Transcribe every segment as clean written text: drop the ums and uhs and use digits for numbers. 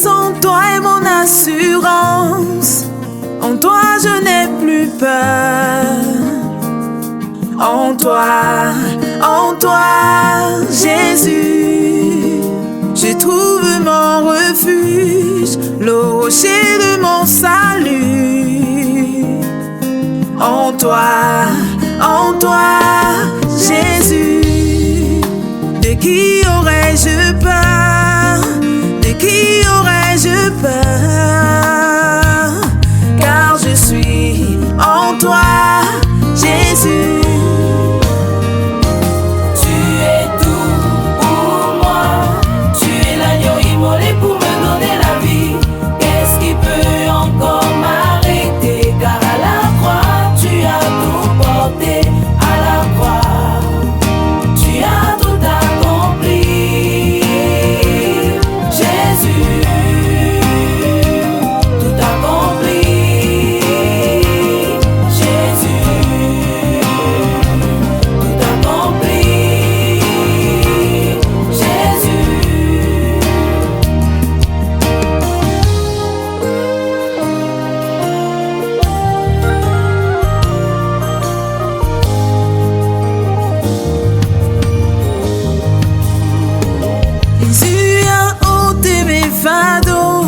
force en toi est mon assurance. En toi je n'ai plus peur. En toi, Jésus, je trouve mon refuge, le rocher de mon salut. En toi, Jésus, de qui aurais-je peur? De qui aurais-je peur? Car je suis en toi, Jésus. Tu es tout pour moi. Tu es l'agneau immolé pour me donner la vie. Qu'est-ce qui peut encore m'arrêter? Car à la croix, tu as tout porté. À la croix, tu as tout accompli. Jésus, tout accompli. Jésus, tout accompli. Jésus. Jésus a ôté mes fardeaux,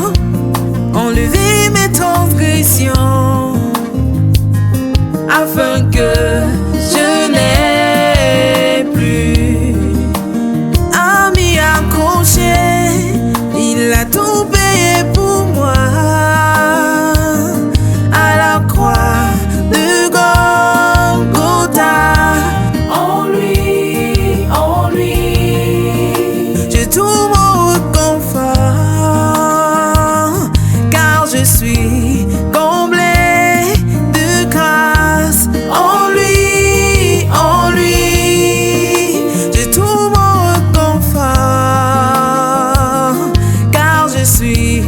enlevé mes transgressions, afin que je n'ai plus à m'y accrocher. Il a tout payé pour moi à la croix de Golgotha. En lui, Je trouve mon réconfort, car je suis comblé de grâce. En lui, je trouve mon réconfort, car je suis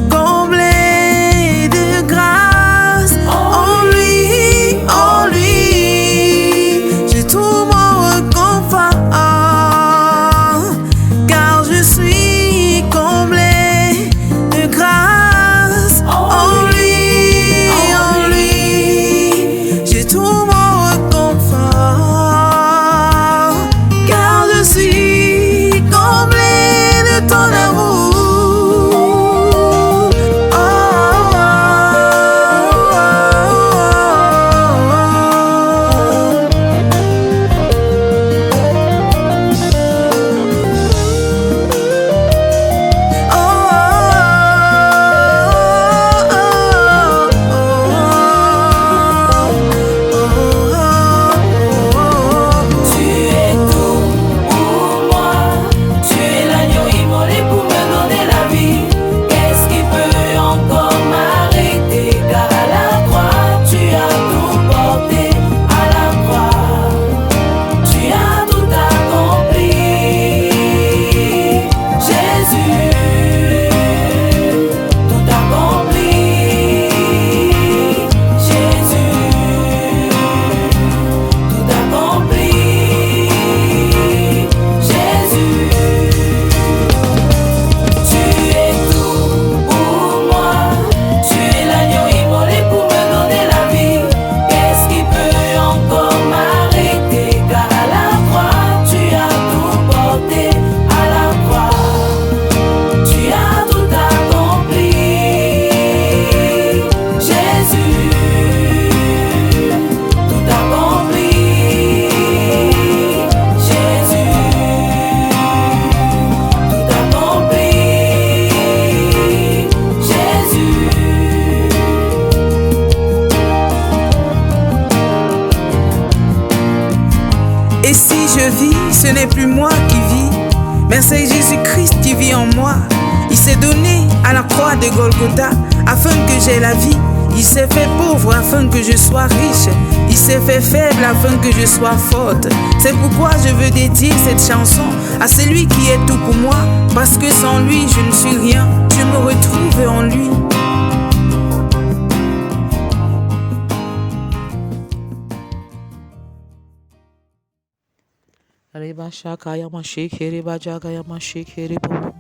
comblé de grâce. En lui, je trouve mon réconfort, car je suis comblé de grâce. En lui, je trouve mon réconfort, car je suis comblé de ton amour. tu es tout pour moi. Tu es l'agneau immolé pour me donner la vie. Qu'est-ce qui peut encore m'arrêter? Car à la croix, tu as tout porté. À la croix, tu as tout accompli. Jésus, tout accompli. Jésus, tout accompli. Jésus, tu es tout pour moi. Tu es l'agneau immolé pour me donner la vie. Qu'est-ce qui peut encore m'arrêter? Car à la croix, tu as tout porté. À la croix, tu as tout accompli. Jésus, tout accompli. Jésus, tout accompli. Jésus. Et si je vis, ce n'est plus moi qui vis, mais c'est Jésus-Christ qui vit en moi. Il s'est donné à la croix de Golgotha afin que j'aie la vie. Il s'est fait pauvre afin que je sois riche. Il s'est fait faible afin que je sois forte. C'est pourquoi je veux dédier cette chanson à celui qui est tout pour moi, parce que sans lui je ne suis rien. Je me retrouve en lui. Reba shaka yama shake reba jaga yama shake reba.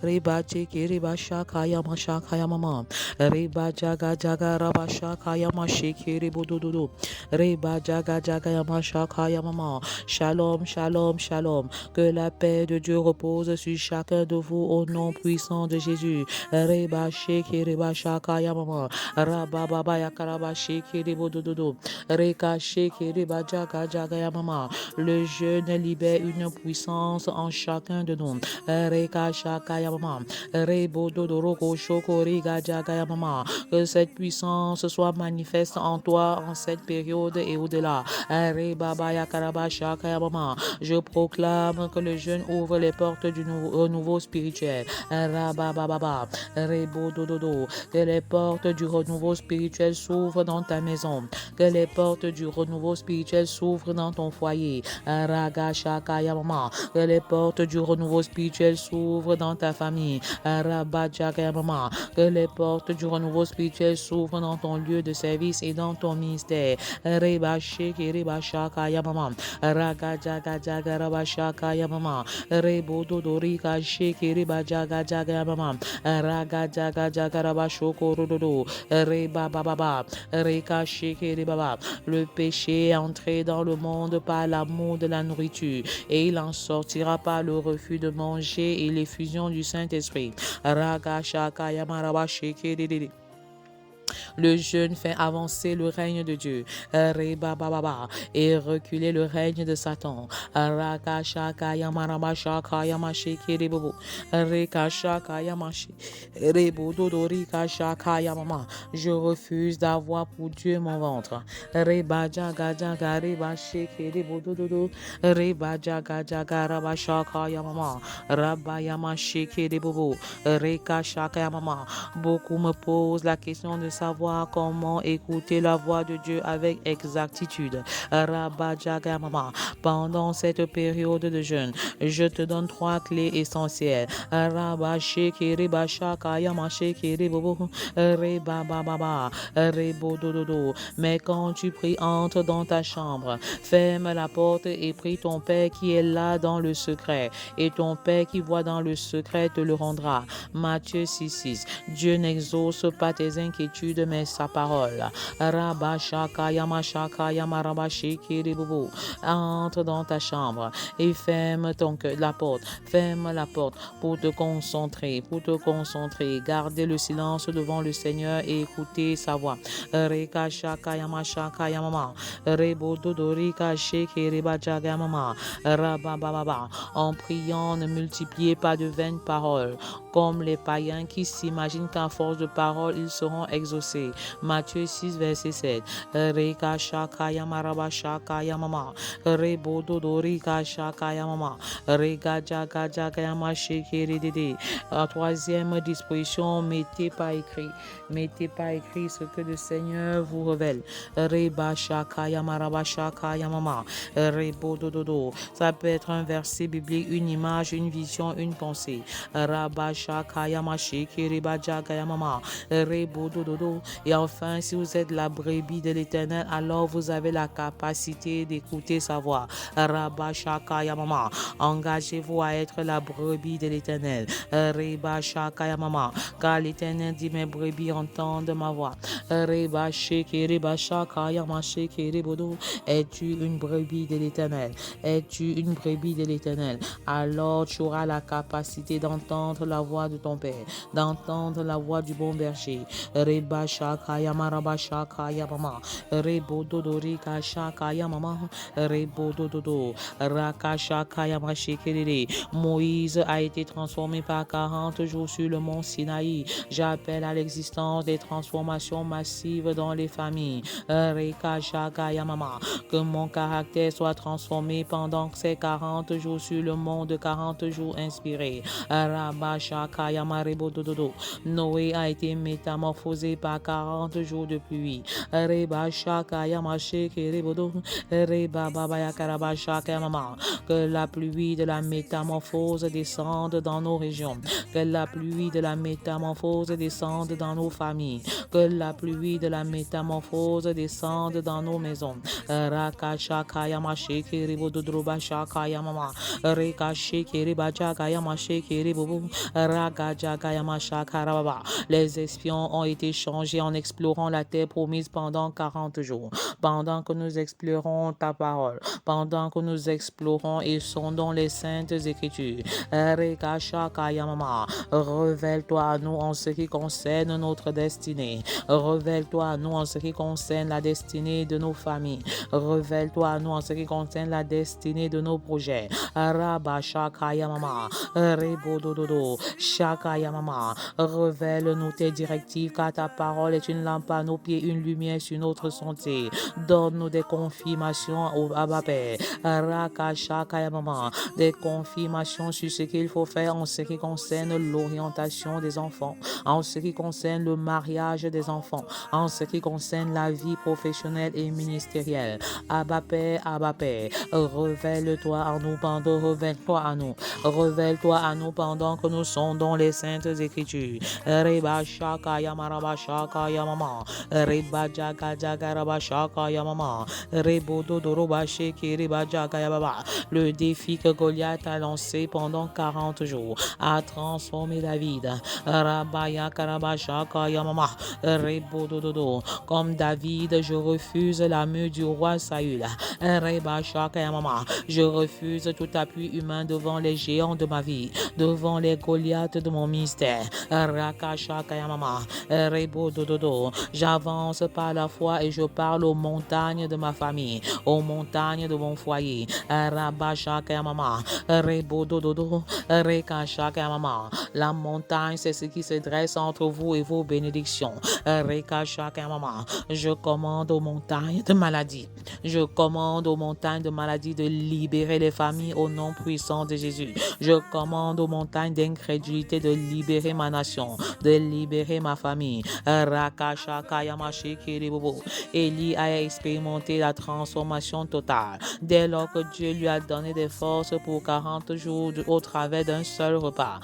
Reba cheke reba shakaya mashakaya mama. Reba jaga jaga raba shakaya masheke rebo dododo. Reba jaga jaga yama shakaya mama. Shalom, shalom, shalom. Que la paix de Dieu repose sur chacun de vous au nom puissant de Jésus. Reba sheke reba shakaya mama. Raba baba yakaraba sheke rebo dododo. Reka sheke reba jaga jaga yamama. Le jeûne libère une puissance en chacun de nous. Reka shakaya mama. Rebo dodoroko shoko riga jaga yamama. Que cette puissance soit manifeste en toi en cette période et au-delà. Reba baya karaba shakaya mama. Je proclame que le jeûne ouvre les portes du renouveau spirituel. Rabababa. Rebo dododo. Que les portes du renouveau spirituel s'ouvrent dans ta maison. Que les portes du renouveau spirituel s'ouvrent dans ton foyer. Raga shakaya mama. Que les portes du renouveau spirituel s'ouvrent dans ta famille. Rabba shakaya mama. Que les portes du renouveau spirituel s'ouvrent dans ton lieu de service et dans ton ministère. Reba sheke reba shakaya mama. Raga jaga jaga raba shakaya mama. Rebo dodori ka sheke reba jaga jaga mama. Raga jaga jaga raba shoko rododo. Reba baba. Reka sheke reba. Le péché est entré dans le monde par l'amour de la nourriture et il en sortira par le refus de manger et l'effusion du Saint-Esprit. Raga shakaya maraba sheke dede. Le jeûne fait avancer le règne de Dieu. Reba baba. Et reculer le règne de Satan. Raka shaka yamaraba shaka yamasheke rebobo. Reka shaka yamashi. Rebo dodori ka shaka yamama. Je refuse d'avoir pour Dieu mon ventre. Reba jaga jaga reba sheke rebo dododo. Reba jaga jaga raba shaka yamama. Rabba yamasheke rebobo. Reka shaka yamama. Beaucoup me posent la question de savoir comment écouter la voix de Dieu avec exactitude. Rabba jaga mama. Pendant cette période de jeûne, je te donne 3 clés essentielles. Rabba sheke reba shaka yama sheke rebobo. Reba baba. Rebo dododo. Mais quand tu pries, entre dans ta chambre. Ferme la porte et prie ton Père qui est là dans le secret. Et ton Père qui voit dans le secret te le rendra. Matthieu 6,6. Dieu n'exauce pas tes inquiétudes, mais sa parole. Rabba shaka yama rabba sheke rebobo. Entre dans ta chambre et ferme la porte. Ferme la porte pour te concentrer. Gardez le silence devant le Seigneur et écoutez sa voix. Reka shaka yama mama. Rebo dodorika sheke reba jaga mama. Rabba baba. En priant, ne multipliez pas de vaines paroles, comme les païens qui s'imaginent qu'à force de paroles, ils seront exaucés. Matthieu 6, verset 7. Reka shaka yamaraba shaka yamama. Rebo dodorika shaka yamama. Rega jaga jaga yama sheke redede. La troisième disposition, mettez pas écrit ce que le Seigneur vous révèle. Reba shaka yamaraba shaka yamama. Rebo dododo. Ça peut être un verset biblique, une image, une vision, une pensée. Rabba shaka yama sheke reba jaga yamama. Rebo dododo. Et enfin, si vous êtes la brebis de l'Éternel, alors vous avez la capacité d'écouter sa voix. Rabba shaka yamama. Engagez-vous à être la brebis de l'Éternel. Reba shaka yamama. Car l'Éternel dit, mes brebis entendent ma voix. Reba sheke reba shaka yama sheke rebodo. Es-tu une brebis de l'Éternel? Es-tu une brebis de l'Éternel? Alors tu auras la capacité d'entendre la voix de ton Père, d'entendre la voix du bon berger. Reba shaka yama raba shaka yamama. Rebo dodori ka shaka yamama. Rebo dododo. Raka shaka yama shekerere. Moïse a été transformé par 40 jours sur le mont Sinaï. J'appelle à l'existence des transformations massives dans les familles. Reka shaka yamama. Que mon caractère soit transformé pendant ces 40 jours sur le mont de 40 jours inspirés. Rabba shaka yama rebo dododo. Noé a été métamorphosé par 40 jours de pluie. Reba shaka yamashi kiribodo. Reba babaya karabashaka yamama. Que la pluie de la métamorphose descende dans nos régions. Que la pluie de la métamorphose descende dans nos familles. Que la pluie de la métamorphose descende dans nos maisons. Raka shaka yamashi kiribodo droba shaka yamama. Reka shikiri bajaka yamashi kiribobo. Raga jaga yamashaka rababa. Les espions ont été changés en explorant la terre promise pendant 40 jours. Pendant que nous explorons ta parole, pendant que nous explorons et sondons les saintes écritures, révèle-toi à nous en ce qui concerne notre destinée. Révèle-toi à nous en ce qui concerne la destinée de nos familles. Révèle-toi à nous en ce qui concerne la destinée de nos projets. Révèle-nous tes directives, car ta parole est une lampe à nos pieds, une lumière sur notre sentier. Donne-nous des confirmations au Abba Père. Des confirmations sur ce qu'il faut faire en ce qui concerne l'orientation des enfants, en ce qui concerne le mariage des enfants, en ce qui concerne la vie professionnelle et ministérielle. Abba Père, révèle-toi à nous révèle-toi à nous pendant que nous sondons les saintes écritures. Reba shaka yamaraba shaka yamama. Reba jaga jaga raba shaka yamama. Rebo dodoroba sheki reba jaga yababa. Le défi que Goliath a lancé pendant 40 jours a transformé David. Rabaya karaba shaka yamama. Rebo dododo. Comme David, je refuse la main du roi Saül. Reba shaka yamama. Je refuse tout appui humain devant les géants de ma vie, devant les Goliaths de mon ministère. J'avance par la foi et je parle aux montagnes de ma famille, aux montagnes de mon foyer. La montagne, c'est ce qui se dresse entre vous et vos bénédictions. Je commande aux montagnes de maladie. Je commande aux montagnes de maladie de libérer les familles au nom puissant de Jésus. Je commande aux montagnes d'incrédulité de libérer ma nation, de libérer ma famille. Élie a expérimenté la transformation totale dès lors que Dieu lui a donné des forces pour 40 jours au travers d'un seul repas.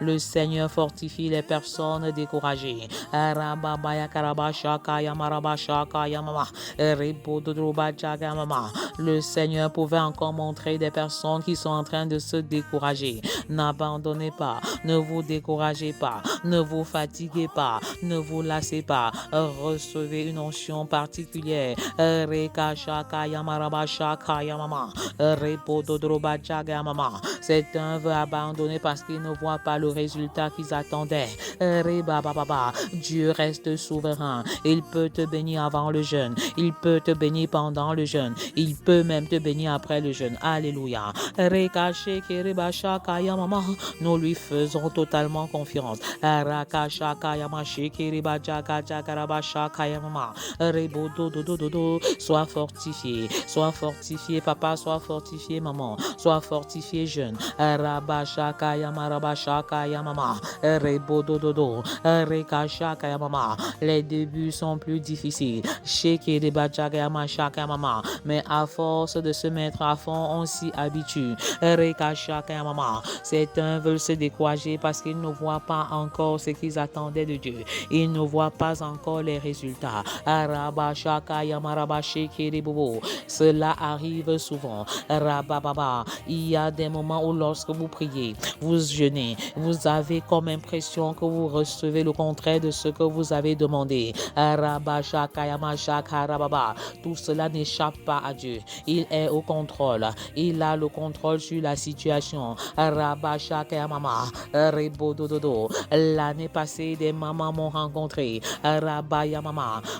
Le Seigneur fortifie les personnes découragées. Le Seigneur pouvait encore montrer des personnes qui sont en train de se décourager. N'abandonnez pas, ne vous découragez pas, ne vous fatiguez pas, ne vous lassez pas. Recevez une onction particulière. Certains veulent abandonner parce qu'ils ne voient pas le résultat qu'ils attendaient. Dieu reste souverain. Il peut te bénir avant le jeûne. Il peut te bénir pendant le jeûne. Il peut même te bénir après le jeûne. Alléluia. Nous lui faisons totalement confiance. Sois fortifié. Sois fortifié, papa. Sois fortifié, maman. Sois fortifié, jeune. Les débuts sont plus difficiles. Mais à force de se mettre à fond, on s'y habitue. Certains veulent se décourager parce qu'ils ne voient pas encore ce qu'ils attendaient de Dieu. Ils ne voient pas encore les résultats. Cela arrive souvent. Il y a des moments où lorsque vous priez, vous jeûnez, vous avez comme impression que vous recevez le contraire de ce que vous avez demandé. Tout cela n'échappe pas à Dieu. Il est au contrôle. Il a le contrôle sur la situation. L'année passée, des mamans m'ont rencontré.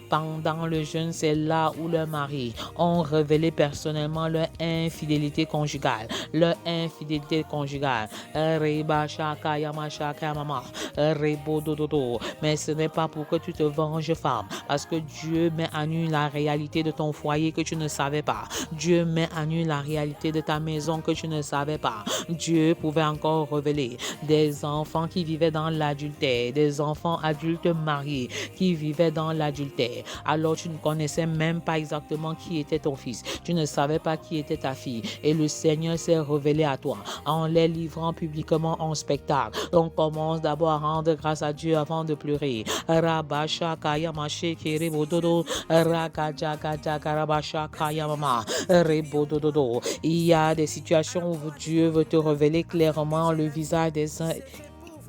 Pendant le jeûne, c'est là où leurs maris ont révélé personnellement leur infidélité conjugale, leur infidélité infidélité conjugale. Reba shaka yama shaka mama. Rebo dododo. Mais ce n'est pas pour que tu te venges, femme, parce que Dieu met à nu la réalité de ton foyer que tu ne savais pas. Dieu met à nu la réalité de ta maison que tu ne savais pas. Dieu pouvait encore révéler des enfants qui vivaient dans l'adultère, des enfants adultes mariés qui vivaient dans l'adultère. Alors tu ne connaissais même pas exactement qui était ton fils. Tu ne savais pas qui était ta fille. Et le Seigneur s'est révélé à toi en les livrant publiquement en spectacle. Donc commence d'abord à rendre grâce à Dieu avant de pleurer. Rabasha kaya mache kerebododo rakajaga jagarabasha kaya mama rebododo. Il y a des situations où Dieu veut te révéler clairement le visage des uns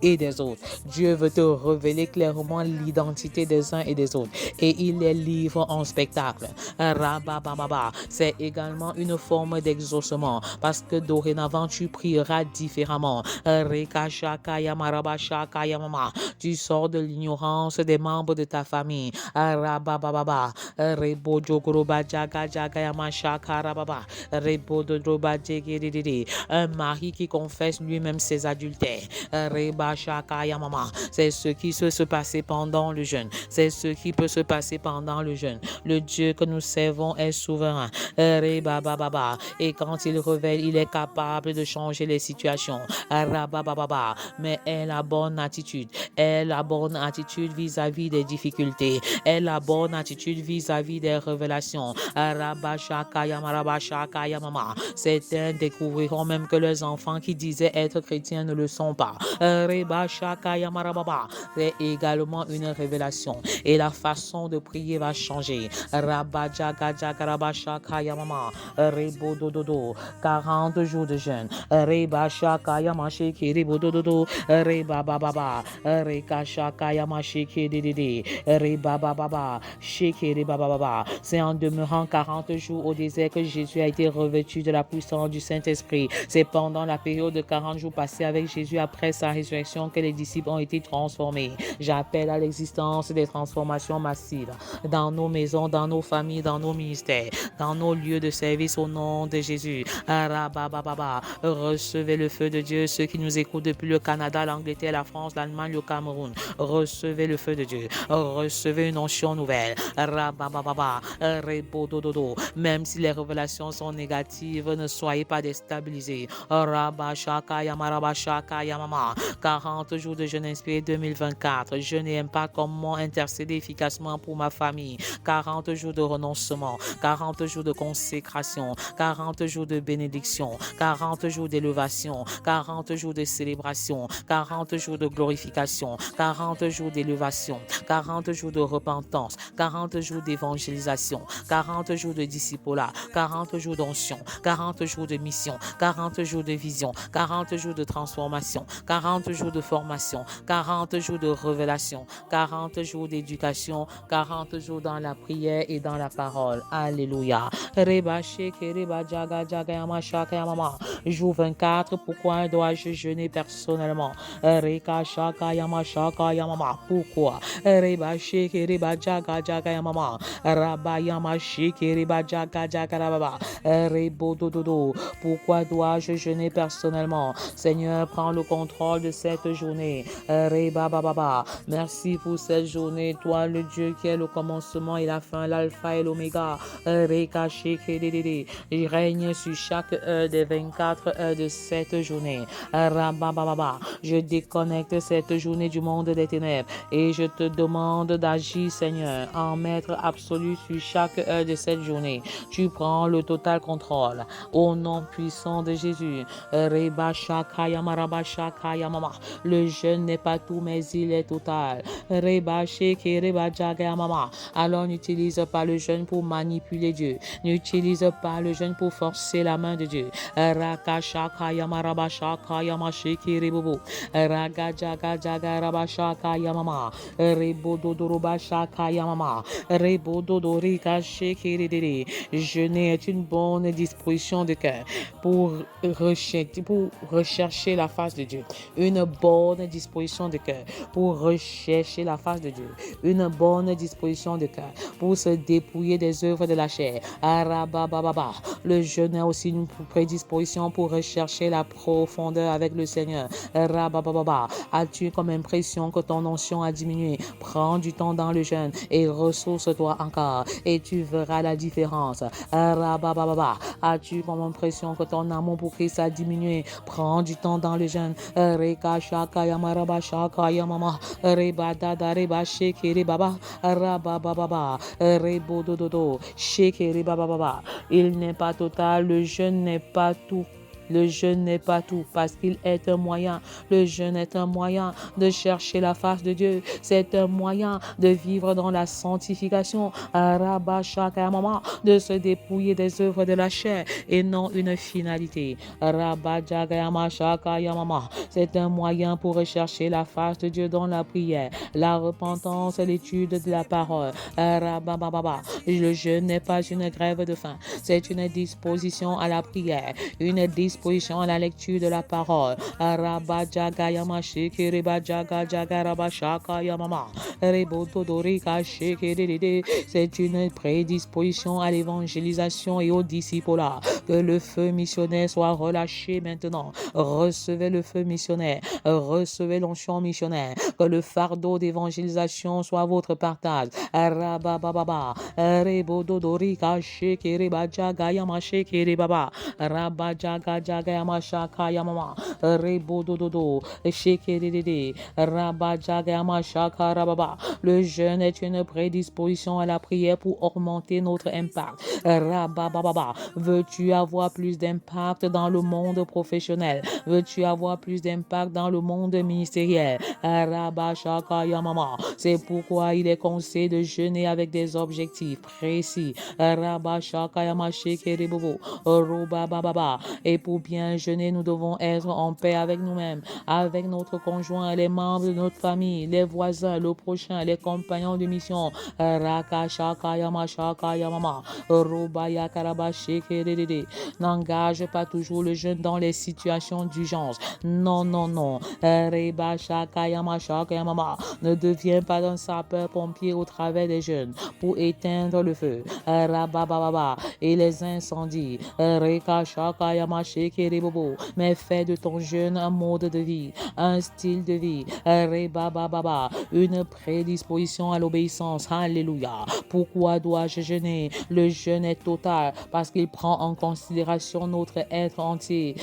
et des autres. Dieu veut te révéler clairement l'identité des uns et des autres. Et il les livre en spectacle. Rabababa. C'est également une forme d'exaucement parce que dorénavant tu prieras différemment. Rekashakayamarabashakayamama. Tu sors de l'ignorance des membres de ta famille. Rabababa. Rebojogorobajagajagayamashaka. Rebododrobajegedede. Un mari qui confesse lui-même ses adultères. C'est ce qui peut se passer pendant le jeûne. C'est ce qui peut se passer pendant le jeûne. Le Dieu que nous servons est souverain. Et quand il révèle, il est capable de changer les situations. Mais elle a bonne attitude. Elle a bonne attitude vis-à-vis des difficultés. Elle a bonne attitude vis-à-vis des révélations. Certains découvriront même que leurs enfants qui disaient être chrétiens ne le sont pas. C'est également une révélation et la façon de prier va changer. 40 jours de jeûne. C'est en demeurant 40 jours au désert que Jésus a été revêtu de la puissance du Saint-Esprit. C'est pendant la période de 40 jours passés avec Jésus après sa résurrection que les disciples ont été transformés. J'appelle à l'existence des transformations massives dans nos maisons, dans nos familles, dans nos ministères, dans nos lieux de service au nom de Jésus. Recevez le feu de Dieu, ceux qui nous écoutent depuis le Canada, l'Angleterre, la France, l'Allemagne, le Cameroun. Recevez le feu de Dieu. Recevez une onction nouvelle. Même si les révélations sont négatives, ne soyez pas déstabilisés. 40 jours de jeûne inspiré 2024. Je n'aime pas comment intercéder efficacement pour ma famille. 40 jours de renoncement, 40 jours de consécration, 40 jours de bénédiction, 40 jours d'élévation, 40 jours de célébration, 40 jours de glorification, 40 jours d'élévation, 40 jours de repentance, 40 jours d'évangélisation, 40 jours de discipulat, 40 jours d'onction, 40 jours de mission, 40 jours de vision, 40 jours de transformation, 40 jours de formation, 40 jours de révélation, 40 jours d'éducation, 40 jours dans la prière et dans la parole. Alléluia. Jour 24, pourquoi dois-je jeûner personnellement? Pourquoi? Pourquoi dois-je jeûner personnellement? Seigneur, prends le contrôle de cette journée. Merci pour cette journée, toi le Dieu qui est le commencement et la fin, l'alpha et l'oméga. Il règne sur chaque heure des 24 heures de cette journée. Je déconnecte cette journée du monde des ténèbres et je te demande d'agir, Seigneur, en maître absolu sur chaque heure de cette journée. Tu prends le total contrôle. Au nom puissant de Jésus. Le jeûne n'est pas tout, mais il est total. Alors n'utilise pas le jeûne pour manipuler Dieu. N'utilise pas le jeûne pour forcer la main de Dieu. Jeûner est une bonne disposition de cœur pour rechercher la face de Dieu. Une bonne disposition de cœur pour rechercher la face de Dieu, une bonne disposition de cœur pour se dépouiller des œuvres de la chair. Arabababa. Le jeûne est aussi une prédisposition pour rechercher la profondeur avec le Seigneur. Rabababa. As-tu comme impression que ton onction a diminué? Prends du temps dans le jeûne et ressource-toi encore et tu verras la différence. Rabababa. As-tu comme impression que ton amour pour Christ a diminué? Prends du temps dans le jeûne. Reka shaka yamaraba shaka yamama. Reba dada reba sheke baba. Rabababa. Rebo dododo. Sheke baba. Il n'est pas total, le jeûne n'est pas tout. Le jeûne n'est pas tout parce qu'il est un moyen. Le jeûne est un moyen de chercher la face de Dieu. C'est un moyen de vivre dans la sanctification. De se dépouiller des œuvres de la chair et non une finalité. C'est un moyen pour rechercher la face de Dieu dans la prière, la repentance et l'étude de la parole. Le jeûne n'est pas une grève de faim. C'est une disposition à la prière, une disposition à la lecture de la parole. C'est une prédisposition à l'évangélisation et au discipulat. Que le feu missionnaire soit relâché maintenant. Recevez le feu missionnaire. Recevez l'onction missionnaire. Que le fardeau d'évangélisation soit votre partage. Le jeûne est une prédisposition à la prière pour augmenter notre impact. Veux-tu avoir plus d'impact dans le monde professionnel? Veux-tu avoir plus d'impact dans le monde ministériel? C'est pourquoi il est conseillé de jeûner avec des objectifs précis. Et pour bien jeûner, nous devons être en paix avec nous-mêmes, avec notre conjoint, les membres de notre famille, les voisins, le prochain, les compagnons de mission. N'engage pas toujours le jeûne dans les situations d'urgence. Non, non, non. Ne deviens pas un sapeur-pompier au travers des jeûnes pour éteindre le feu et les incendies. Mais fais de ton jeûne un mode de vie, un style de vie, une prédisposition à l'obéissance. Alléluia. Pourquoi dois-je jeûner? Le jeûne est total parce qu'il prend en considération notre être entier.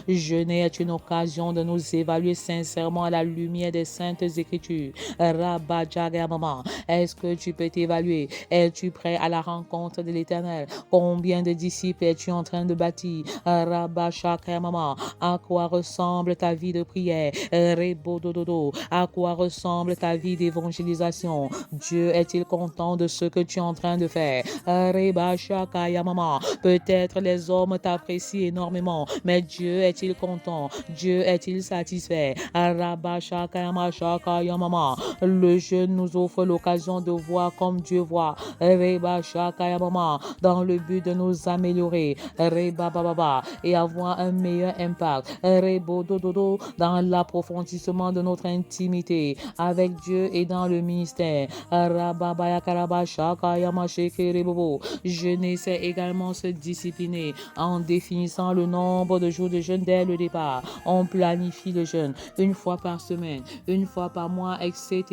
Jeûner est une occasion de nous évaluer sincèrement à la lumière des saintes écritures. Est-ce que tu peux t'évaluer? Es-tu prêt à la rencontre de l'Éternel? Combien de disciples es-tu en train de bâtir? À quoi ressemble ta vie de prière? À quoi ressemble ta vie d'évangélisation? Dieu est-il content de ce que tu es en train de faire? Peut-être les hommes t'apprécient énormément, mais Dieu est-il content? Dieu est-il satisfait? Le jeûne nous offre l'occasion de voir comme Dieu voit, dans le but de nous améliorer et avoir un meilleur impact dans l'approfondissement de notre intimité avec Dieu et dans le ministère. Jeûner, c'est également se discipliner en définissant le nombre de jours de jeûne dès le départ. On planifie le jeûne une fois par semaine, une fois par mois, etc.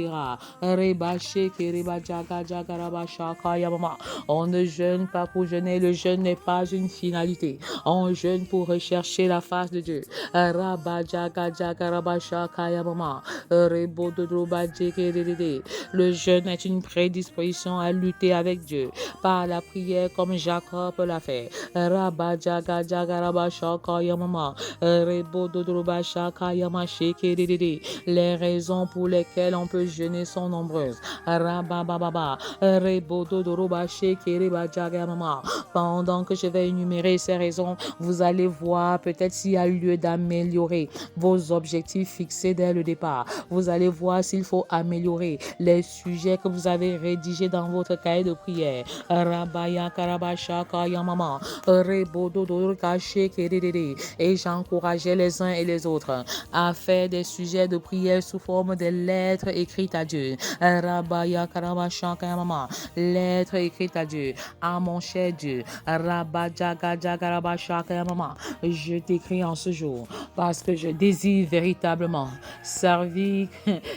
On ne jeûne pas pour jeûner. Le jeûne n'est pas une finalité. On jeûne pour rechercher la face de Dieu. Le jeûne est une prédisposition à lutter avec Dieu par la prière comme Jacob l'a fait. Les raisons pour lesquelles on peut jeûner sont nombreuses. Pendant que je vais énumérer ces raisons, vous allez voir peut-être s'il y a lieu d'améliorer vos objectifs fixés dès le départ. Vous allez voir s'il faut améliorer les sujets que vous avez rédigés dans votre cahier de prière. Rabaya Karabasha Kayamama, Rebododo Kaché Kedede. Et j'encourageais les uns et les autres à faire des sujets de prière sous forme de lettres écrites à Dieu. Rabaya Karabasha Kayamama, lettres écrites à Dieu, à mon cher Dieu. Rabajaga Jagarabasha Kayamama, je t'écris en ce jour parce que je désire véritablement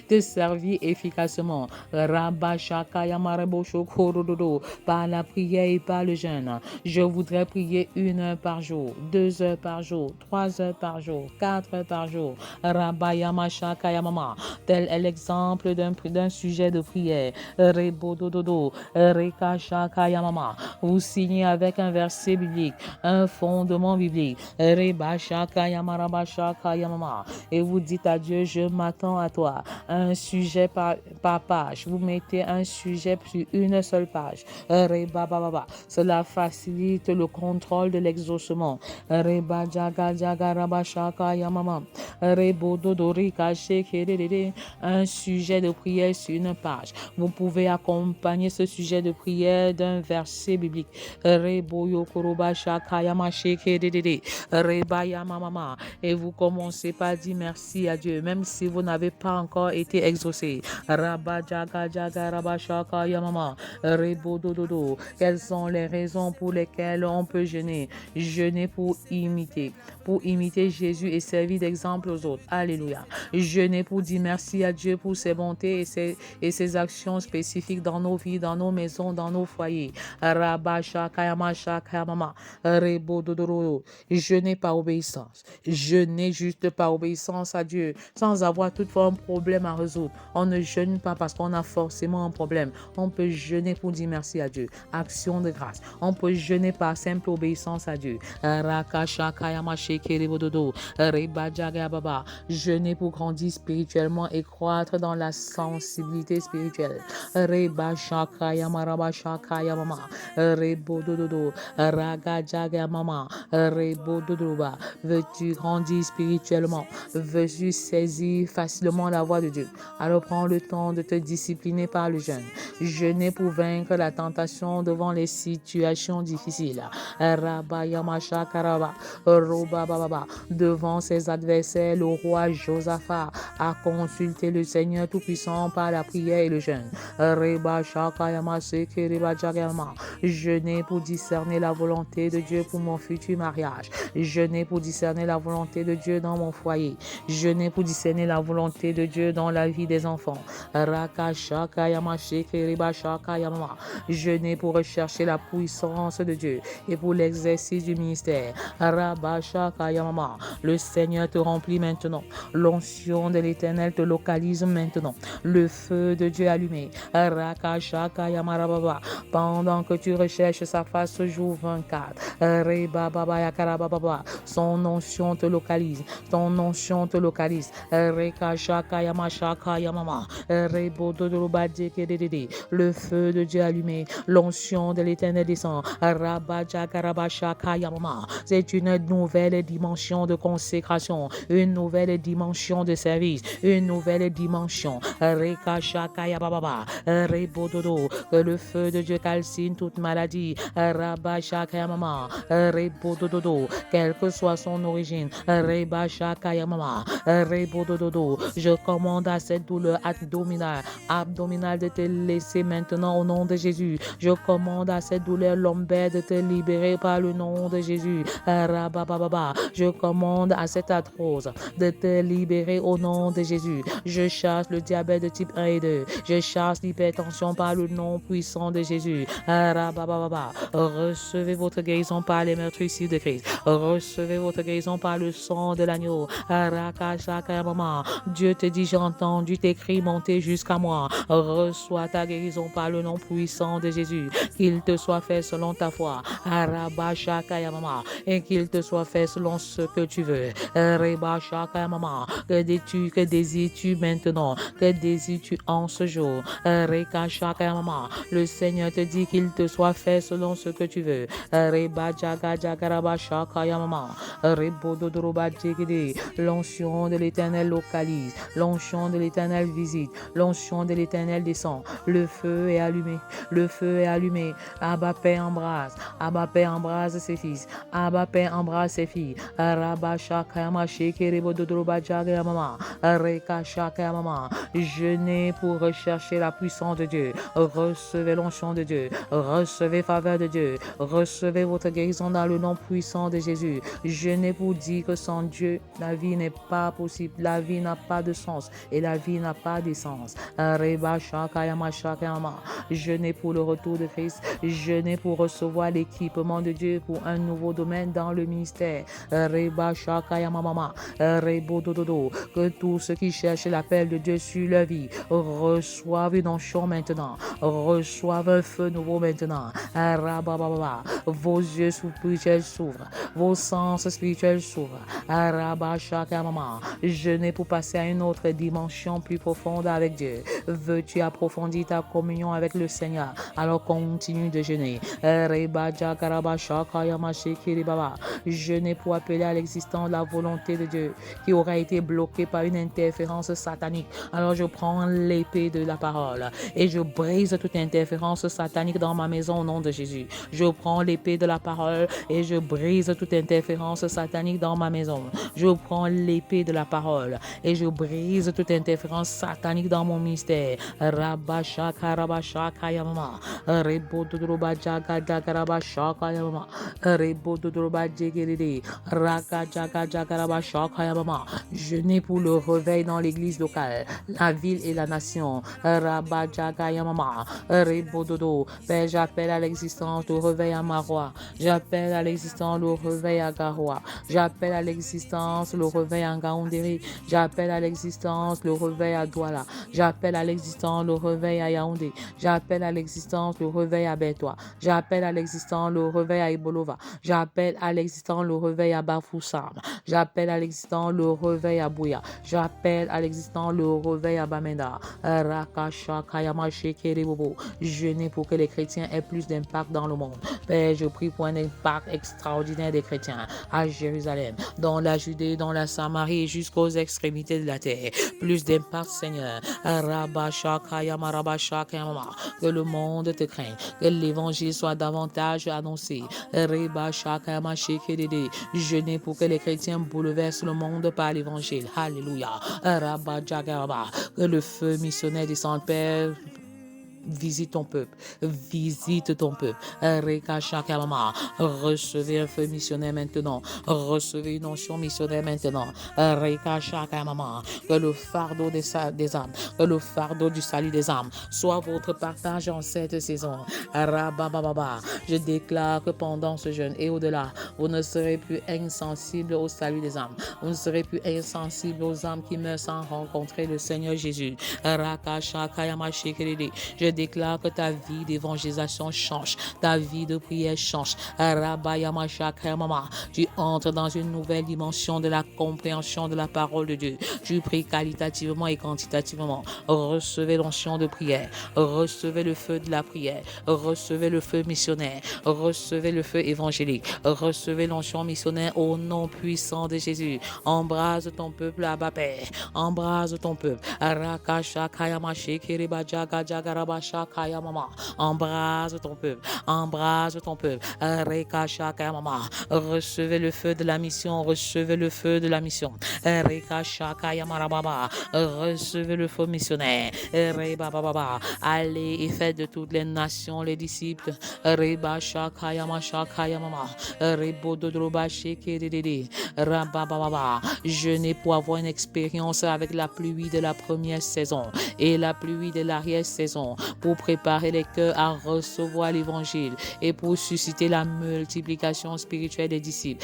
te servir efficacement. Rabashaka Yamarabosho Korododo, par la prière et par le jeûne. Je voudrais prier 1 heure par jour, 2 heures par jour, 3 heures par jour, 4 heures par jour. Rabayamashaka Yamama, tel est l'exemple d'un sujet de prière. Rebodododo, Rekashaka Yamama. Vous signez avec un verset biblique, un fondement biblique. Rebashaka Yamarabashaka Yamama. Et vous dites à Dieu, je m'attends à toi. Un sujet par page. Vous mettez un sujet sur une seule page. Cela facilite le contrôle de l'exaucement. Un sujet de prière sur une page. Vous pouvez accompagner ce sujet de prière d'un verset biblique. Et vous commencez par dire merci à Dieu, même si vous n'avez pas encore été exaucé. Quelles sont les raisons pour lesquelles on peut jeûner? Jeûner pour imiter Jésus et servir d'exemple aux autres. Alléluia. Jeûner pour dire merci à Dieu pour ses bontés et ses actions spécifiques dans nos vies, dans nos maisons, dans nos foyers. Jeûner par obéissance. Jeûner juste par obéissance à Dieu, sans avoir toutefois un problème à résoudre. On ne jeûne pas parce qu'on a forcément un problème. On peut jeûner pour dire merci à Dieu. Action de grâce. On peut jeûner par simple obéissance à Dieu. Jeûner pour grandir spirituellement et croître dans la sensibilité spirituelle. Veux-tu grandir spirituellement? Veux-tu saisir facilement la voix de Dieu? Alors prends le temps de te discipliner par le jeûne. Jeûner pour vaincre la tentation devant les situations difficiles. Devant ses adversaires, le roi Josaphat a consulté le Seigneur Tout-Puissant par la prière et le jeûne. Jeûner pour discerner la volonté de Dieu pour mon futur mariage. Jeûner pour discerner la volonté de Dieu dans mon foyer. Jeûner pour discerner la volonté de Dieu dans la vie des enfants. Jeûner pour rechercher la puissance de Dieu et pour l'exercice du ministère. Le Seigneur te remplit maintenant. L'onction de l'Éternel te localise maintenant. Le feu de Dieu allumé. Pendant que tu recherches sa face ce jour 24. Son onction te localise. Ton onction te localise. Le feu de Dieu allumé. L'onction de l'Éternel descend. C'est une nouvelle dimension de consécration, une nouvelle dimension de service, une nouvelle dimension. Que le feu de Dieu calcine toute maladie. Quelle que soit son origine. Je commande à cette douleur abdominale de te laisser maintenant au nom de Jésus. Je commande à cette douleur lombaire de te libérer par le nom de Jésus. Je commande à cette arthrose de te libérer au nom de Jésus. Je chasse le diabète de type 1 et 2. Je chasse l'hypertension par le nom puissant de Jésus. Recevez votre guérison par les meurtrissures de Christ. Recevez votre guérison par le sang de l'agneau. Dieu te dit, j'ai entendu tes cris monter jusqu'à moi. Reçois ta guérison par le nom puissant de Jésus. Jésus, qu'il te soit fait selon ta foi, Araba Shakaya Mama, et qu'il te soit fait selon ce que tu veux, Reba Shakaya Mama, que désires-tu maintenant, que désires-tu en ce jour, Reka Shakaya Mama, le Seigneur te dit qu'il te soit fait selon ce que tu veux, Reba Jaga Jagaraba Shakaya Mama, Rebo Dodoroba Jegede, l'onction de l'Éternel localise, l'onction de l'Éternel visite, l'onction de l'Éternel descend, le feu est allumé, le feu est allumé, Abba Père embrase, Abba Père embrase ses fils, Abba Père embrase ses filles, Rabba Shakayama Shekerebo Dodoroba Jagayama, Reka Shakayama, jeûnez pour rechercher la puissance de Dieu, recevez l'onction de Dieu, recevez faveur de Dieu, recevez votre guérison dans le nom puissant de Jésus, jeûnez pour dire que sans Dieu, la vie n'est pas possible, la vie n'a pas de sens et la vie n'a pas d'essence. Reba Shakayama Shakayama, jeûnez pour le retour de Christ, jeûnez pour recevoir l'équipement de Dieu pour un nouveau domaine dans le ministère. Reba Shakayama Mama, Rebo Dododo, que tous ceux qui cherchent l'appel de Dieu sur leur vie reçoivent une onction maintenant, reçoivent un feu nouveau maintenant. Rabababa, vos yeux spirituels s'ouvrent, vos sens spirituels s'ouvrent. Rabba Shakayama, jeûnez pour passer à une autre dimension plus profonde avec Dieu. Veux-tu approfondir ta communion avec le Seigneur? Alors continue de jeûner. Reba Jagaraba Shakayama Shekiribaba, jeûnez pour appeler à l'existence la volonté de Dieu qui aura été bloquée par une interférence satanique. Alors je prends l'épée de la parole et je brise toute interférence satanique dans ma maison au nom de Jésus. Je prends l'épée de la parole et je brise toute interférence satanique dans ma maison. Je prends l'épée de la parole et je brise toute interférence satanique dans mon ministère. Rabba Shaka Rabba Shaka Yamama, Rebo Dodroba Jaga Jaga Rabba Shaka Yamama, Rebo Dodroba Jegere, Raka Jaga Jaga Rabba Shaka Yamama. Jeûnez pour le réveil dans l'église locale, la ville et la nation. Rabba Jaga Yamama, Rebo Dodo. Père, j'appelle à l'existence le réveil à Marois. J'appelle à l'existence le réveil à Garoua. J'appelle à l'existence le réveil à Ngaoundéré. J'appelle à l'existence le réveil à Douala. J'appelle à l'existence le réveil à Yaoundé. J'appelle à l'existence le réveil à Bertois. J'appelle à l'existence le réveil à Ibolova. J'appelle à l'existence le réveil à Bafoussam. J'appelle à l'existence le réveil à Bouya. J'appelle à l'existence le réveil à Bamenda. Rakasha Kayama Shekeribobo. Jeûnez pour que les chrétiens aient plus d'impact dans le monde. Père, je prie pour un impact extraordinaire des chrétiens à Jérusalem, dans la Judée, dans la Samarie et jusqu'aux extrémités de la terre. Plus d'impact, Seigneur. Que le monde te craigne, que l'évangile soit davantage annoncé. Jeûnez pour que les chrétiens bouleversent le monde par l'évangile. Alléluia. Que le feu missionnaire descende, Père. Visite ton peuple, visite ton peuple. Recevez un feu missionnaire maintenant. Recevez une onction missionnaire maintenant. Que le fardeau des âmes, que le fardeau du salut des âmes soit votre partage en cette saison. Je déclare que pendant ce jeûne et au-delà, vous ne serez plus insensibles au salut des âmes. Vous ne serez plus insensibles aux âmes qui meurent sans rencontrer le Seigneur Jésus. Je déclare que ta vie d'évangélisation change, ta vie de prière change. Tu entres dans une nouvelle dimension de la compréhension de la parole de Dieu. Tu pries qualitativement et quantitativement. Recevez l'onction de prière, recevez le feu de la prière, recevez le feu missionnaire, recevez le feu évangélique, recevez l'onction missionnaire au nom puissant de Jésus. Embrase ton peuple, Abba Père, embrase ton peuple. Embrase ton peuple, embrase ton peuple. Recevez le feu de la mission, recevez le feu de la mission. Recevez le feu missionnaire. Allez et faites de toutes les nations les disciples. Jeûnez pour avoir une expérience avec la pluie de la première saison et la pluie de l'arrière-saison. pour préparer les cœurs à recevoir l'évangile et pour susciter la multiplication spirituelle des disciples.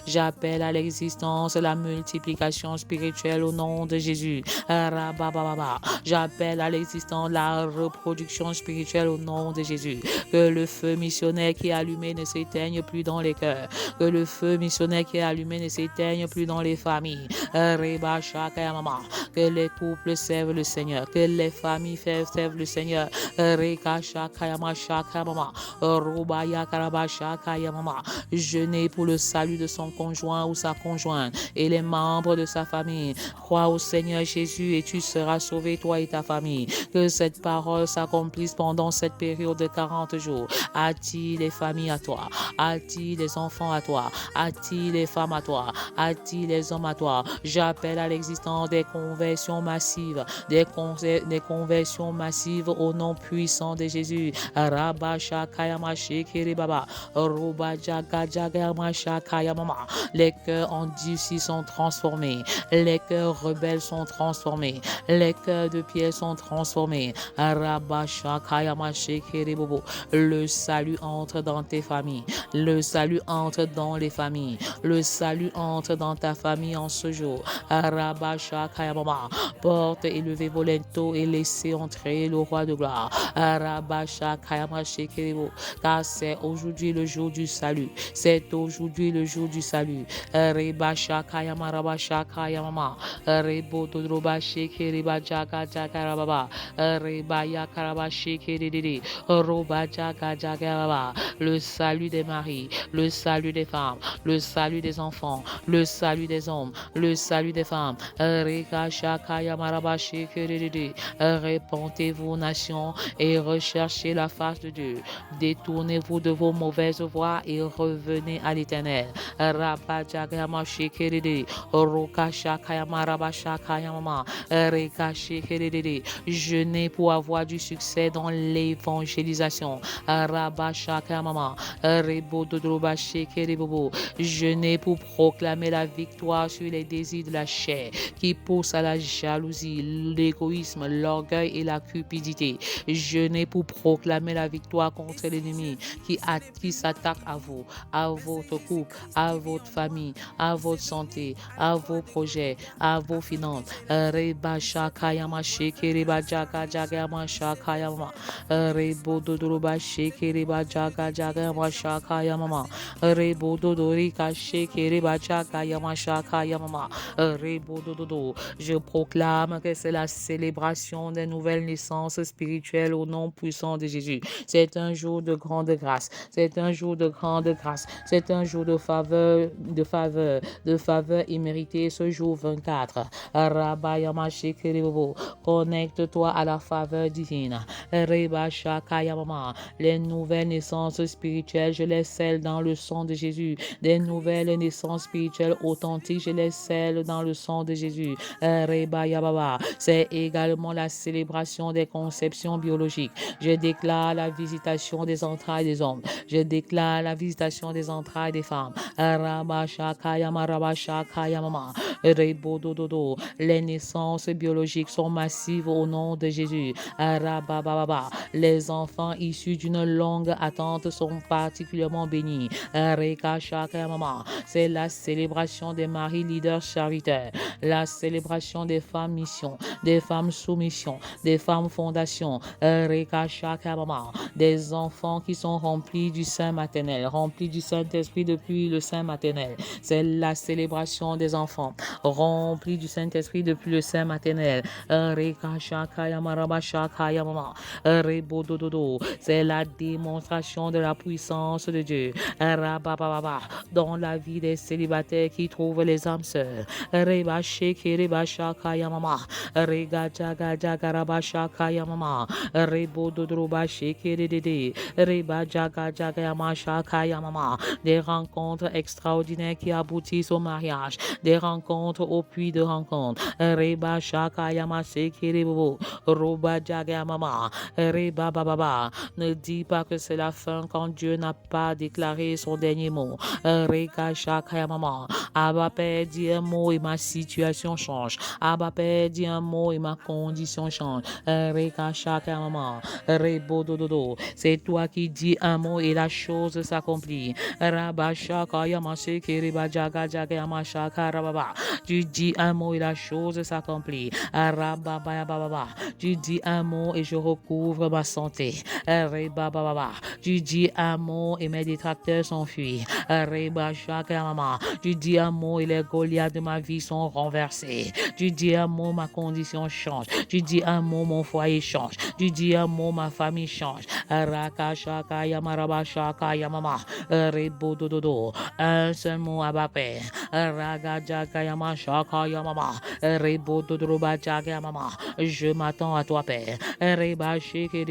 J'appelle à l'existence la multiplication spirituelle au nom de Jésus. J'appelle à l'existence la reproduction spirituelle au nom de Jésus. Que le feu missionnaire qui est allumé ne s'éteigne plus dans les cœurs. Que le feu missionnaire qui est allumé ne s'éteigne plus dans les familles. Que les couples servent le Seigneur. Que les familles servent le Seigneur. Jeûner pour le salut de son conjoint ou sa conjointe et les membres de sa famille. Crois au Seigneur Jésus et tu seras sauvé, toi et ta famille. Que cette parole s'accomplisse pendant cette période de 40 jours. Attire les familles à toi. Attire les enfants à toi. Attire les femmes à toi. Attire les hommes à toi. J'appelle à l'existence des conversions massives. Des conversions massives au nom puissant de Jésus. Les cœurs endurcis sont transformés. Les cœurs rebelles sont transformés. Les cœurs de pierre sont transformés. Le salut entre dans tes familles. Le salut entre dans les familles. Le salut entre dans ta famille en ce jour. Porte élevez vos linteaux et laissez entrer le roi de gloire. Car c'est aujourd'hui le jour du salut. C'est aujourd'hui le jour du salut. Le salut des maris, le salut des femmes, le salut des enfants, le salut des hommes, le salut des femmes. Répentez-vous, nations, et recherchez la face de Dieu. Détournez-vous de vos mauvaises voies et revenez à l'Éternel. Jeûnez pour avoir du succès dans l'évangélisation. Jeûnez pour proclamer la victoire sur les désirs de la chair qui poussent à la jalousie, l'égoïsme, l'orgueil et la cupidité. Jeûnez pour proclamer la victoire contre l'ennemi qui s'attaque à vous, à votre couple, à votre famille, à votre santé, à vos projets, à vos finances. Je proclame que c'est la célébration des nouvelles naissances spirituelles au nom puissant de Jésus. C'est un jour de grande grâce. C'est un jour de grande grâce. C'est un jour de faveur imméritée ce jour 24. Connecte-toi à la faveur divine. Les nouvelles naissances spirituelles, je les scelle dans le sang de Jésus. Des nouvelles naissances spirituelles authentiques, je les scelle dans le sang de Jésus. C'est également la célébration des conceptions biologiques. Je déclare la visitation des entrailles des hommes. Je déclare la visitation des entrailles des femmes. Les naissances biologiques sont massives au nom de Jésus. Les enfants issus d'une longue attente sont particulièrement bénis. C'est la célébration des maris leaders serviteurs, la célébration des femmes mission, des femmes soumission, des femmes fondation, des enfants qui sont remplis du sein maternel, remplis du Saint-Esprit depuis le sein maternel. C'est la célébration des enfants remplis du Saint-Esprit depuis le sein maternel. C'est la démonstration de la puissance de Dieu dans la vie des célibataires qui trouvent les âmes sœurs. Des rencontres extraordinaires qui aboutissent au mariage, des rencontres au puits de rencontre. Ne dis pas que c'est la fin quand Dieu n'a pas déclaré son dernier mot. Abba Père, dis un mot et ma situation change. Abba Père, dis un mot et ma condition change. Reka Shaka Maman, Rebo Dododo. C'est toi qui dis un mot et la chose s'accomplit. Rabba Shaka Yamase Kiriba Jaga Jaga Yamashaka Rababa. Tu dis un mot et la chose s'accomplit. Rabba Baya Baba. Tu dis un mot et je recouvre ma santé. Reba Baba. Tu dis un mot et mes détracteurs s'enfuient. Reba Shaka Mama. Tu dis un mot et les Goliaths de ma vie sont renversés. Tu dis un mot, ma condition change. Tu dis un mot, mon foyer change. Tu dis un mot, ma famille change. Raka Shaka Yamaraba Shaka Yamama. Rebo Dododo. Un seul mot à Père. Raga Jaga Yama Shaka Yamama. Rebo Dodoroba Jaga Yamama. Je m'attends à toi, Père. Reba Sheke.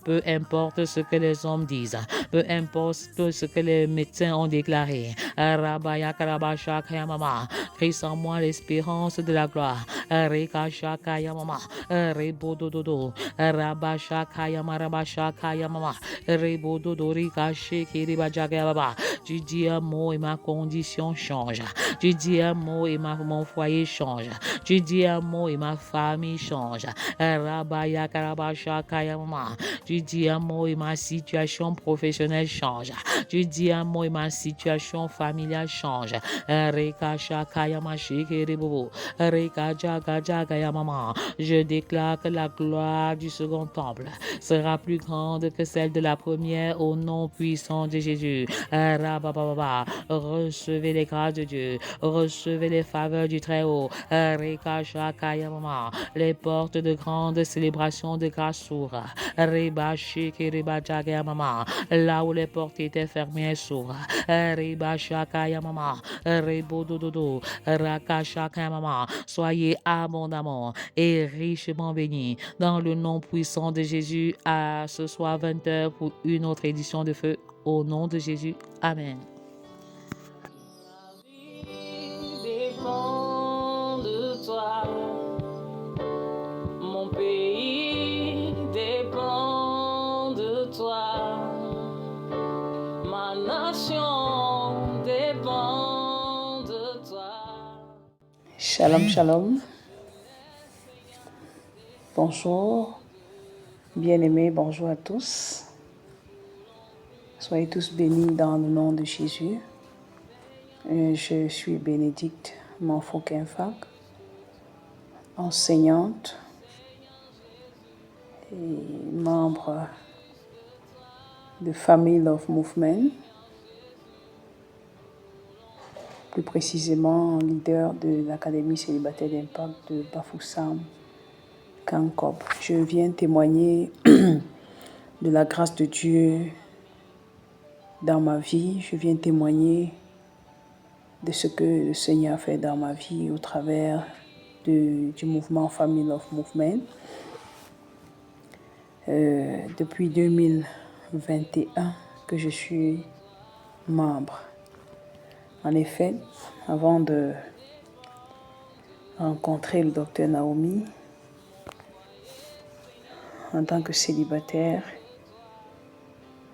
Peu importe ce que les hommes disent. Peu importe ce que les médecins ont déclaré. Rabaya Karaba Shaka Yamama. Crée en moi l'espérance de la gloire. Reka Shaka Yamama. Rebo Dododo. Rabba Shaka Yamaraba Shaka Yamama. Rebo Dodo Rika Sheke Riba Jaga Yababa. Tu dis un mot et ma condition change. Tu dis un mot et mon foyer change. Tu dis un mot et ma famille change. Rabaya Karaba Shaka Yamama. Tu dis un mot et ma situation professionnelle change. Tu dis un mot et ma situation familiale change. Reka Shaka Yama Sheke Ribobo. Reka Jaga Jaga Yamama. Je déclare que la gloire du second temple sera plus grande que celle de la première au nom puissant de Jésus. Rabababa. Recevez les grâces de Dieu. Recevez les faveurs du Très-Haut. Reka Shaka Yamama. Les portes de grande célébration de grâce s'ouvrent. Reba Sheke Reba Jaga Yamama. Là où les portes étaient fermées, elles s'ouvrent. Reba Shaka Yamama. Rebo Dododo. Raka Shaka Yamama. Soyez abondamment et richement bénis dans le nom puissant de Jésus. À ce soir 20h pour une autre édition de feu au nom de Jésus. Amen. Dépend de toi. Mon pays dépend de toi. Ma nation dépend de toi. Shalom, shalom. Bonjour, bien-aimés, bonjour à tous. Soyez tous bénis dans le nom de Jésus. Je suis Bénédicte Manfo-Kenfak, enseignante et membre de Family Love Movement, plus précisément leader de l'Académie célibataire d'impact de Bafoussam, Kankop. Je viens témoigner de la grâce de Dieu dans ma vie. Je viens témoigner de ce que le Seigneur a fait dans ma vie au travers du mouvement Family Love Movement. Depuis 2021 que je suis membre. En effet, avant de rencontrer le docteur Naomi, en tant que célibataire,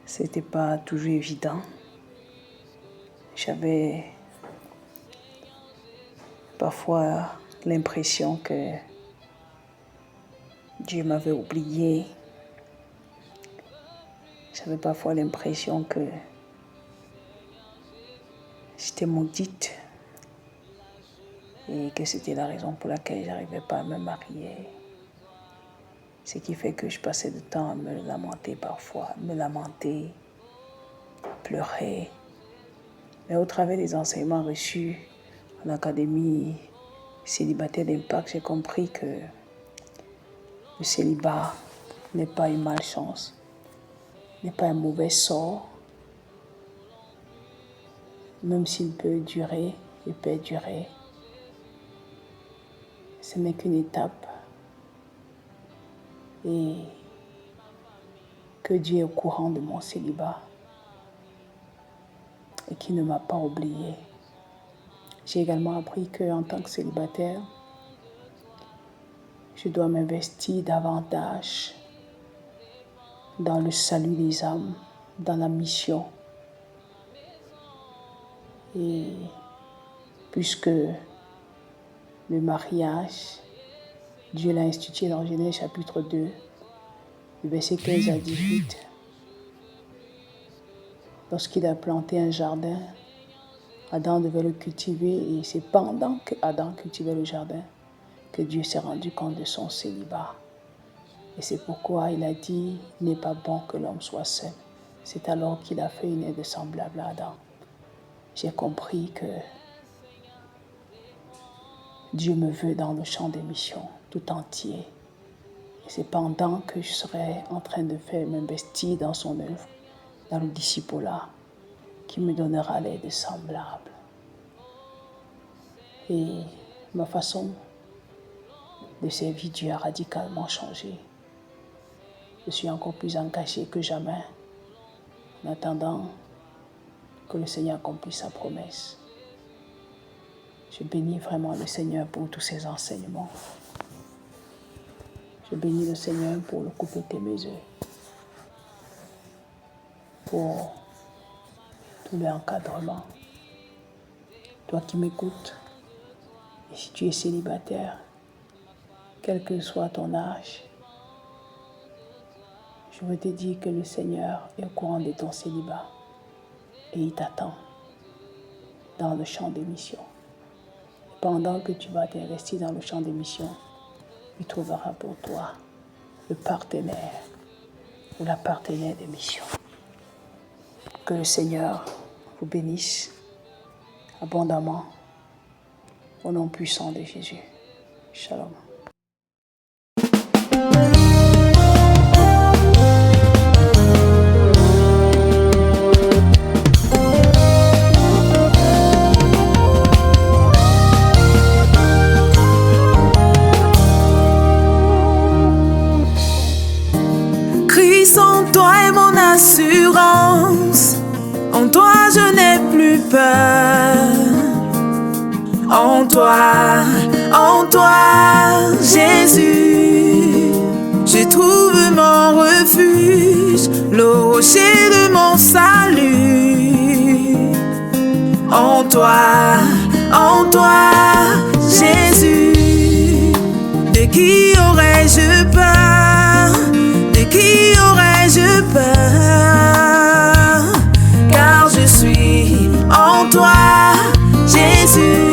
c'était pas toujours évident. J'avais parfois l'impression que Dieu m'avait oublié. J'avais parfois l'impression que j'étais maudite et que c'était la raison pour laquelle je n'arrivais pas à me marier. Ce qui fait que je passais du temps à me lamenter parfois, pleurer. Mais au travers des enseignements reçus à l'Académie célibataire d'impact, j'ai compris que le célibat n'est pas une malchance, n'est pas un mauvais sort, même s'il peut durer et perdurer. Ce n'est qu'une étape et que Dieu est au courant de mon célibat et qui ne m'a pas oublié. J'ai également appris qu'en tant que célibataire, je dois m'investir davantage dans le salut des âmes, dans la mission. Et puisque le mariage, Dieu l'a institué dans Genèse chapitre 2, du verset 15 à 18. Lorsqu'il a planté un jardin, Adam devait le cultiver et c'est pendant que Adam cultivait le jardin que Dieu s'est rendu compte de son célibat. Et c'est pourquoi il a dit, il n'est pas bon que l'homme soit seul. C'est alors qu'il a fait une aide semblable à Adam. J'ai compris que Dieu me veut dans le champ des missions tout entier. Et c'est pendant que je serai en train de faire m'investir dans son œuvre, dans le discipulat, qui me donnera l'aide semblable. Et ma façon de servir Dieu a radicalement changé. Je suis encore plus engagée que jamais en attendant que le Seigneur accomplisse sa promesse. Je bénis vraiment le Seigneur pour tous ses enseignements. Je bénis le Seigneur pour le couple de mes œufs, pour tout l'encadrement. Toi qui m'écoutes, et si tu es célibataire, quel que soit ton âge, je veux te dire que le Seigneur est au courant de ton célibat et il t'attend dans le champ des missions. Pendant que tu vas t'investir dans le champ des missions, il trouvera pour toi le partenaire ou la partenaire des missions. Que le Seigneur vous bénisse abondamment au nom puissant de Jésus. Shalom. Christ en toi est mon assurance, en toi je n'ai plus peur. En toi, Jésus, je trouve mon refuge, le rocher de mon salut. En toi, Jésus, de qui aurais-je peur? De qui aurais-je peur? Car je suis en toi, Jésus.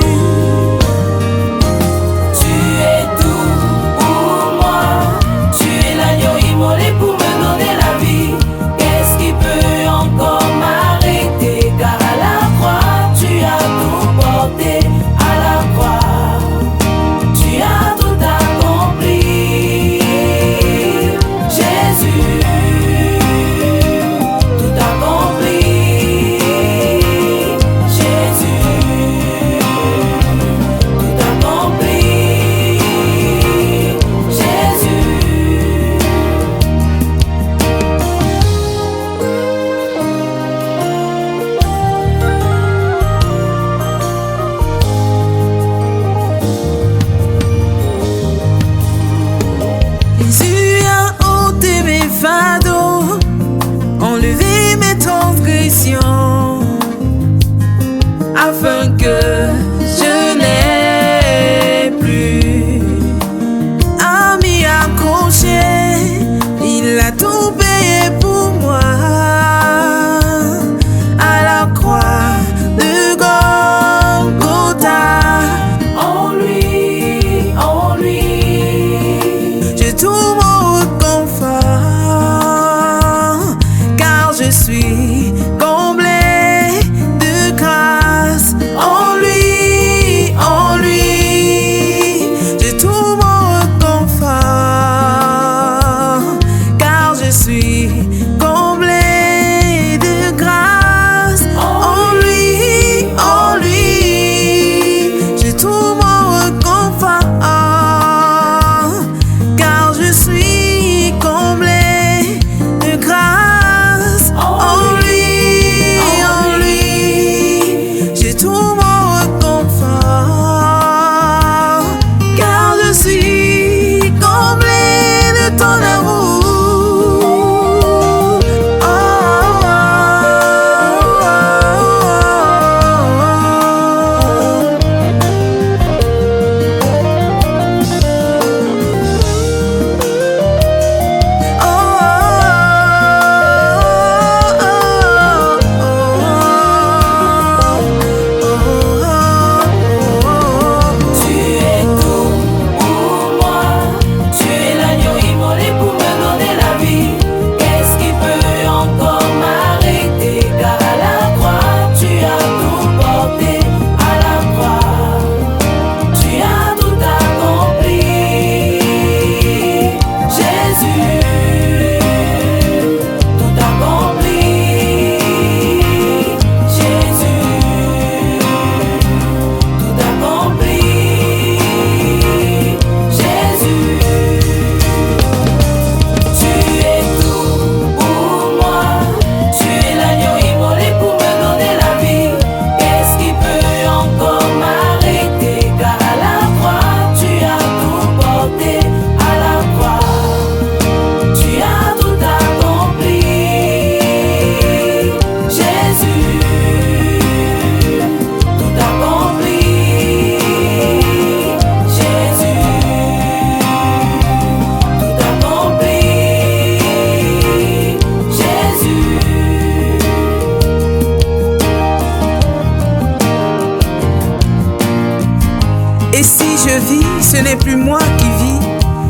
vis, ce n'est plus moi qui vis,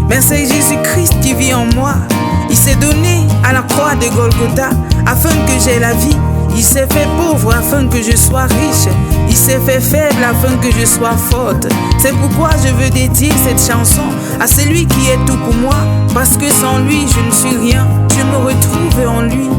mais c'est Jésus-Christ qui vit en moi. Il s'est donné à la croix de Golgotha afin que j'ai la vie. Il s'est fait pauvre afin que je sois riche. Il s'est fait faible afin que je sois forte. C'est pourquoi je veux dédier cette chanson à celui qui est tout pour moi. Parce que sans lui je ne suis rien, je me retrouve en lui.